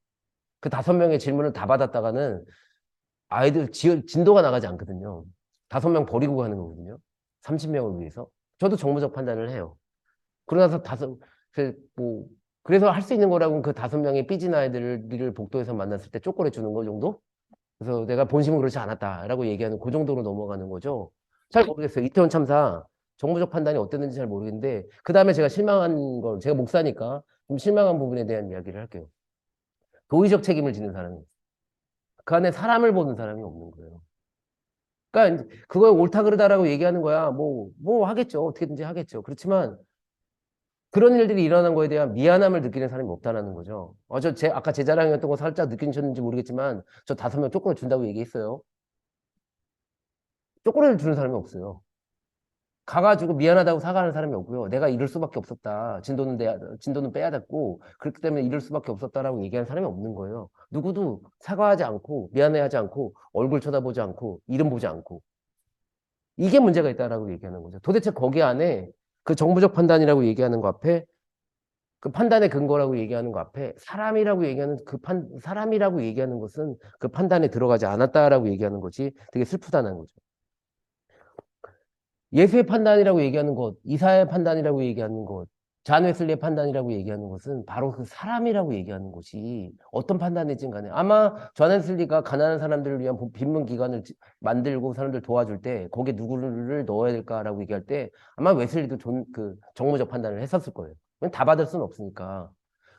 그 5명의 질문을 다 받았다가는 아이들 진도가 나가지 않거든요. 5명 버리고 가는 거거든요. 30명을 위해서. 저도 정무적 판단을 해요. 그러고 나서 그래서 할 수 있는 거라고는 그 5명의 삐진 아이들을 복도에서 만났을 때 쪼꼬레 주는 거 정도? 그래서 내가 본심은 그렇지 않았다라고 얘기하는 그 정도로 넘어가는 거죠. 잘 모르겠어요. 이태원 참사 정무적 판단이 어땠는지 잘 모르겠는데 그 다음에 제가 실망한 걸 제가 목사니까 좀 실망한 부분에 대한 이야기를 할게요. 도의적 책임을 지는 사람이 그 안에 사람을 보는 사람이 없는 거예요. 그러니까 그거 옳다 그르다라고 얘기하는 거야. 뭐 하겠죠. 어떻게든지 하겠죠. 그렇지만 그런 일들이 일어난 거에 대한 미안함을 느끼는 사람이 없다는 거죠. 아까 제 자랑이었던 거 살짝 느끼셨는지 모르겠지만 저 5명 쪼꼬리 준다고 얘기했어요. 쪼꼬리를 주는 사람이 없어요. 가가지고 미안하다고 사과하는 사람이 없고요. 내가 이럴 수밖에 없었다. 진도는 빼야 됐고 그렇기 때문에 이럴 수밖에 없었다라고 얘기하는 사람이 없는 거예요. 누구도 사과하지 않고 미안해하지 않고 얼굴 쳐다보지 않고 이름 보지 않고 이게 문제가 있다라고 얘기하는 거죠. 도대체 거기 안에 그 정부적 판단이라고 얘기하는 거 앞에 그 판단의 근거라고 얘기하는 거 앞에 사람이라고 얘기하는 것은 그 판단에 들어가지 않았다라고 얘기하는 것이 되게 슬프다는 거죠. 예수의 판단이라고 얘기하는 것, 이사의 판단이라고 얘기하는 것, 잔 웨슬리의 판단이라고 얘기하는 것은 바로 그 사람이라고 얘기하는 것이 어떤 판단이든 간에 아마 잔 웨슬리가 가난한 사람들을 위한 빈문 기관을 만들고 사람들 도와줄 때 거기에 누구를 넣어야 될까라고 얘기할 때 아마 웨슬리도 정무적 판단을 했었을 거예요. 다 받을 수는 없으니까.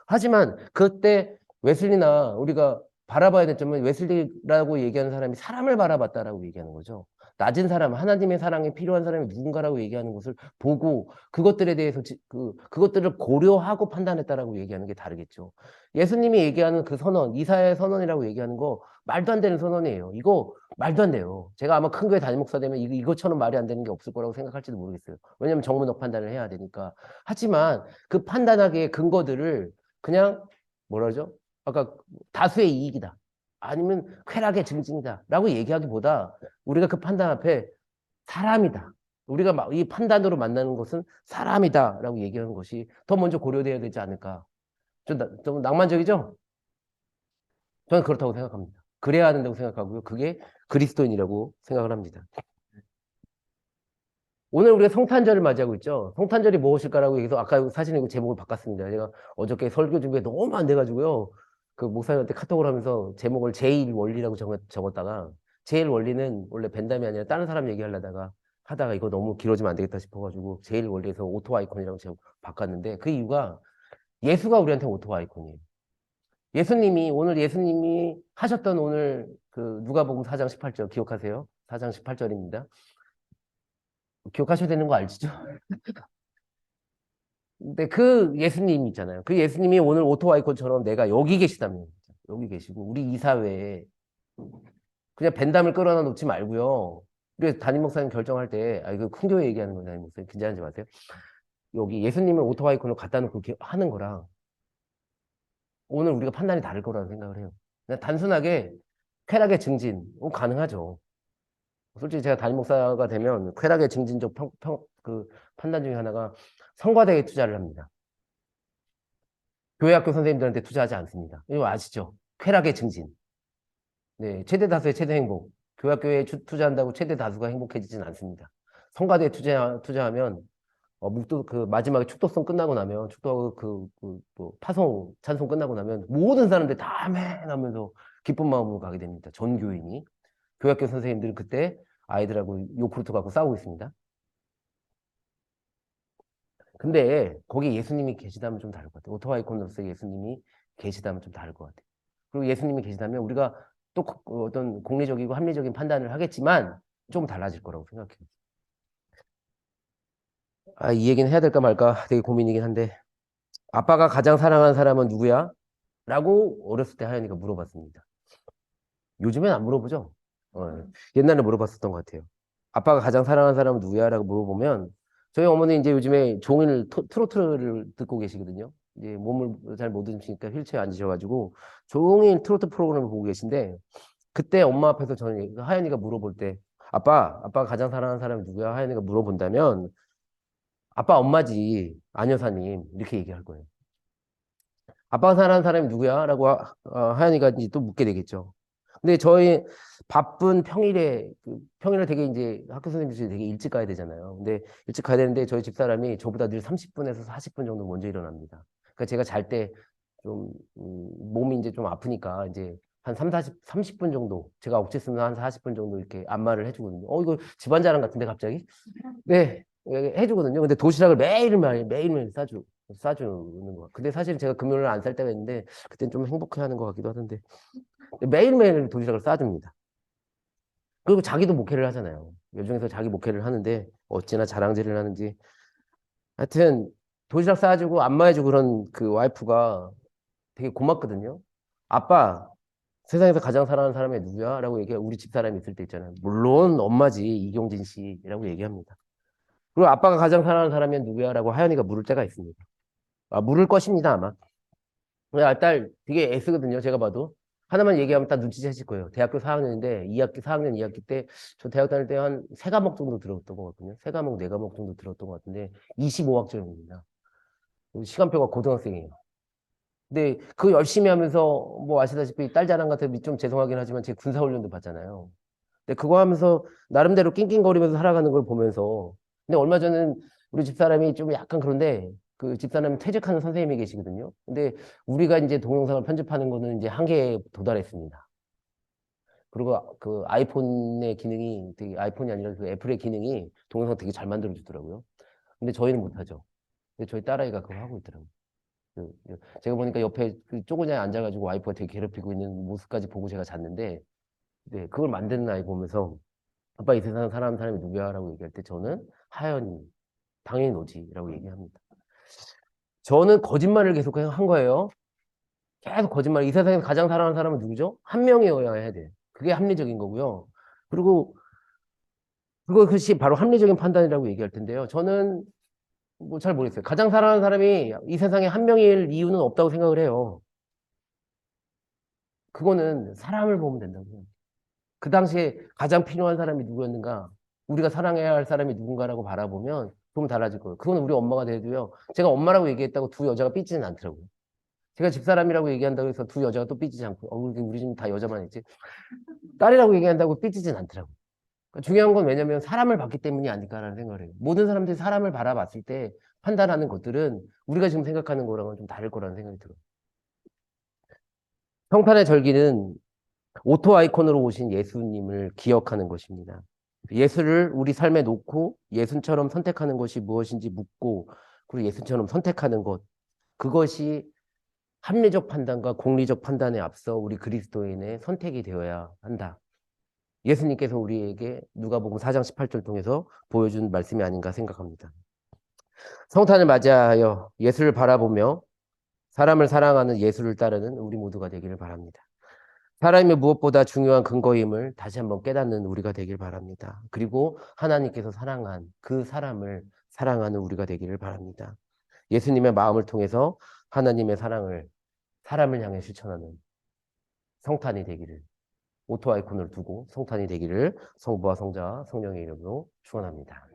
하지만 그때 웨슬리나 우리가 바라봐야 될 점은 웨슬리라고 얘기하는 사람이 사람을 바라봤다라고 얘기하는 거죠. 낮은 사람, 하나님의 사랑이 필요한 사람이 누군가라고 얘기하는 것을 보고 그것들에 대해서 그것들을 고려하고 판단했다라고 얘기하는 게 다르겠죠. 예수님이 얘기하는 그 선언, 이사야의 선언이라고 얘기하는 거 말도 안 되는 선언이에요. 이거 말도 안 돼요. 제가 아마 큰 교회 담임 목사 되면 이것처럼 말이 안 되는 게 없을 거라고 생각할지도 모르겠어요. 왜냐하면 정문학 판단을 해야 되니까. 하지만 그 판단하기의 근거들을 그냥 뭐라 그러죠? 아까 다수의 이익이다. 아니면 쾌락의 증진이다. 라고 얘기하기보다 우리가 그 판단 앞에 사람이다. 우리가 이 판단으로 만나는 것은 사람이다. 라고 얘기하는 것이 더 먼저 고려돼야 되지 않을까. 좀 낭만적이죠? 저는 그렇다고 생각합니다. 그래야 한다고 생각하고요. 그게 그리스도인이라고 생각을 합니다. 오늘 우리가 성탄절을 맞이하고 있죠. 성탄절이 무엇일까라고 얘기해서 아까 사실은 이거 제목을 바꿨습니다. 제가 어저께 설교 준비가 너무 안 돼가지고요. 그 목사님한테 카톡을 하면서 제목을 제일 원리라고 적었다가 제일 원리는 원래 벤담이 아니라 다른 사람 얘기하려다가 하다가 이거 너무 길어지면 안 되겠다 싶어가지고 제일 원리에서 오토 아이콘이라고 제가 바꿨는데 그 이유가 예수가 우리한테 오토 아이콘이에요. 오늘 예수님이 하셨던 오늘 그 누가복음 4장 18절 기억하세요? 4장 18절입니다. 기억하셔야 되는 거 알지죠? 근데 그 예수님 있잖아요. 그 예수님이 오늘 오토 아이콘처럼 내가 여기 계시다면, 여기 계시고, 우리 이 사회에 그냥 벤담을 끌어다 놓지 말고요. 우리 담임 목사님 결정할 때, 이거 큰 교회 얘기하는 거예요, 담임 목사님. 긴장하지 마세요. 여기 예수님을 오토 아이콘을 갖다 놓고 하는 거랑 오늘 우리가 판단이 다를 거라고 생각을 해요. 그냥 단순하게 쾌락의 증진, 가능하죠. 솔직히 제가 담임 목사가 되면 쾌락의 증진적 판단 중에 하나가 성과대에 투자를 합니다. 교회 학교 선생님들한테 투자하지 않습니다. 이거 아시죠? 쾌락의 증진. 네, 최대 다수의 최대 행복. 교회 학교에 투자한다고 최대 다수가 행복해지진 않습니다. 성과대에 투자하면 마지막에 축도성 끝나고 나면 뭐 파송 찬송 끝나고 나면 모든 사람들 다 아멘 하면서 기쁜 마음으로 가게 됩니다. 전 교인이. 교회 학교 선생님들은 그때 아이들하고 요구르트 갖고 싸우고 있습니다. 근데 거기 예수님이 계시다면 좀 다를 것 같아요. 오토아이콘으로서 예수님이 계시다면 좀 다를 것 같아요. 그리고 예수님이 계시다면 우리가 또 어떤 공리적이고 합리적인 판단을 하겠지만 좀 달라질 거라고 생각해요. 이 얘기는 해야 될까 말까 되게 고민이긴 한데 아빠가 가장 사랑하는 사람은 누구야? 라고 어렸을 때 하연이가 물어봤습니다. 요즘엔 안 물어보죠? 옛날에 물어봤었던 것 같아요. 아빠가 가장 사랑하는 사람은 누구야? 라고 물어보면 저희 어머니 이제 요즘에 종일 트로트를 듣고 계시거든요. 이제 몸을 잘 못 드시니까 휠체어에 앉으셔가지고 종일 트로트 프로그램을 보고 계신데 그때 엄마 앞에서 저는 하연이가 물어볼 때 아빠가 가장 사랑하는 사람이 누구야? 하연이가 물어본다면 아빠 엄마지 안 여사님 이렇게 얘기할 거예요. 아빠가 사랑하는 사람이 누구야? 라고 하연이가 이제 또 묻게 되겠죠. 근데 저희 바쁜 평일에 되게 이제 학교 선생님들이 되게 일찍 가야 되잖아요. 근데 일찍 가야 되는데 저희 집사람이 저보다 늘 30분에서 40분 정도 먼저 일어납니다. 그러니까 제가 잘 때 좀, 몸이 이제 좀 아프니까 이제 한 30분 정도, 제가 억지 쓰면 한 40분 정도 이렇게 안마를 해주거든요. 이거 집안 자랑 같은데, 갑자기? 네, 해주거든요. 근데 도시락을 매일매일 싸주는 거야. 근데 사실 제가 금요일 안 쌀 때가 있는데, 그땐 좀 행복해 하는 것 같기도 하던데, 매일매일 도시락을 싸줍니다. 그리고 자기도 목회를 하잖아요. 여중에서 자기 목회를 하는데, 어찌나 자랑질을 하는지. 하여튼, 도시락 싸주고 안마해주고 그런 그 와이프가 되게 고맙거든요. 아빠, 세상에서 가장 사랑하는 사람이 누구야? 라고 얘기해. 우리 집사람이 있을 때 있잖아요. 물론 엄마지, 이경진 씨라고 얘기합니다. 그리고 아빠가 가장 사랑하는 사람이 누구야? 라고 하연이가 물을 때가 있습니다. 물을 것입니다, 아마. 딸 되게 애쓰거든요, 제가 봐도. 하나만 얘기하면 딱 눈치채실 거예요. 대학교 4학년인데, 4학년 2학기 때, 저 대학 다닐 때 한 3과목 정도 들었던 것 같거든요. 3과목, 4과목 정도 들었던 것 같은데, 25학점입니다. 시간표가 고등학생이에요. 근데 그 열심히 하면서, 뭐 아시다시피 딸 자랑 같은 좀 죄송하긴 하지만 제 군사훈련도 받잖아요. 근데 그거 하면서 나름대로 낑낑거리면서 살아가는 걸 보면서, 근데 얼마 전엔 우리 집사람이 좀 약간 그런데 그 집사람이 퇴직하는 선생님이 계시거든요. 근데 우리가 이제 동영상을 편집하는 거는 이제 한계에 도달했습니다. 그리고 그 아이폰의 기능이 되게 아이폰이 아니라 그 애플의 기능이 동영상 되게 잘 만들어 주더라고요. 근데 저희는 못하죠. 근데 저희 딸아이가 그거 하고 있더라고요. 제가 보니까 옆에 그 쪼그냐에 앉아가지고 와이프가 되게 괴롭히고 있는 모습까지 보고 제가 잤는데, 네, 그걸 만드는 아이 보면서 아빠 이 세상 사람 사람이 누구야? 라고 얘기할 때 저는 하연이, 당연히 너지라고 얘기합니다. 저는 거짓말을 계속 한 거예요. 계속 거짓말. 이 세상에서 가장 사랑하는 사람은 누구죠? 한 명이어야 해야 돼. 그게 합리적인 거고요. 그리고 그것이 바로 합리적인 판단이라고 얘기할 텐데요. 저는 뭐 잘 모르겠어요. 가장 사랑하는 사람이 이 세상에 한 명일 이유는 없다고 생각을 해요. 그거는 사람을 보면 된다고요. 그 당시에 가장 필요한 사람이 누구였는가? 우리가 사랑해야 할 사람이 누군가라고 바라보면 좀 달라질 거예요. 그건 우리 엄마가 돼도요. 제가 엄마라고 얘기했다고 두 여자가 삐지는 않더라고요. 제가 집사람이라고 얘기한다고 해서 두 여자가 또 삐지지 않고, 우리 집 다 여자만 있지. 딸이라고 얘기한다고 삐지진 않더라고요. 그러니까 중요한 건 왜냐면 사람을 봤기 때문이 아닐까라는 생각을 해요. 모든 사람들이 사람을 바라봤을 때 판단하는 것들은 우리가 지금 생각하는 거랑은 좀 다를 거라는 생각이 들어요. 성탄의 절기는 오토 아이콘으로 오신 예수님을 기억하는 것입니다. 예수를 우리 삶에 놓고 예수처럼 선택하는 것이 무엇인지 묻고, 그리고 예수처럼 선택하는 것, 그것이 합리적 판단과 공리적 판단에 앞서 우리 그리스도인의 선택이 되어야 한다. 예수님께서 우리에게 누가복음 4장 18절 통해서 보여준 말씀이 아닌가 생각합니다. 성탄을 맞이하여 예수를 바라보며 사람을 사랑하는 예수를 따르는 우리 모두가 되기를 바랍니다. 사람이 무엇보다 중요한 근거임을 다시 한번 깨닫는 우리가 되길 바랍니다. 그리고 하나님께서 사랑한 그 사람을 사랑하는 우리가 되기를 바랍니다. 예수님의 마음을 통해서 하나님의 사랑을 사람을 향해 실천하는 성탄이 되기를, 오토 아이콘을 두고 성탄이 되기를 성부와 성자와 성령의 이름으로 축원합니다.